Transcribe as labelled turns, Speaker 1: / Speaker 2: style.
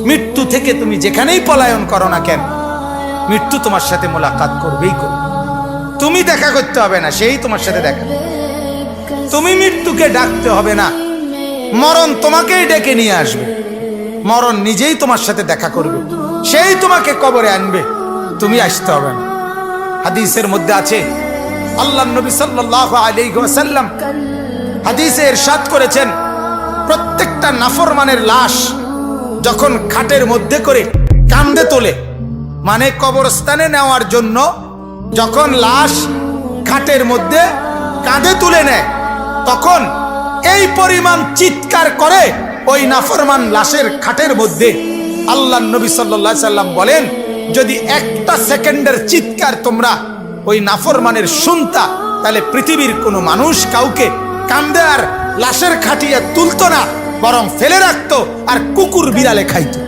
Speaker 1: মৃত্যু থেকে তুমি যেখানেই পলায়ন করো না কেন, মৃত্যু তোমার সাথে মোলাকাত করবেই করবে। তুমি দেখা করতে হবে না, সেই তোমার সাথে দেখা। তুমি মৃত্যুকে ডাকতে হবে না, মরণ তোমাকেই ডেকে নিয়ে আসবে। মরণ নিজেই তোমার সাথে দেখা করবে, সেই তোমাকে কবরে আনবে, তুমি আসতে হবে না। হাদিসের মধ্যে আছে, আল্লাহর নবী সাল্লাল্লাহু আলাইহি ওয়াসাল্লাম হাদিসে ইরশাদ করেছেন, প্রত্যেকটা নাফরমানের লাশ যখন খাটের মধ্যে করে কাঁধে তোলে, মানে কবরস্থানে নেওয়ার জন্য যখন লাশ খাটের মধ্যে কাঁধে তুলে নেয়, তখন এই পরিমাণ চিৎকার করে ওই নাফরমান লাশের খাটের মধ্যে। আল্লাহর নবী সাল্লাল্লাহু আলাইহি সাল্লাম বলেন, যদি একটা সেকেন্ডের চিৎকার তোমরা ওই নাফরমানের শুনতা, তাহলে পৃথিবীর কোনো মানুষ কাউকে কাঁধে আর লাশের খাটিয়ে তুলতো না, বরং ফেলে রাখতো আর কুকুর বিড়ালে খাইতো।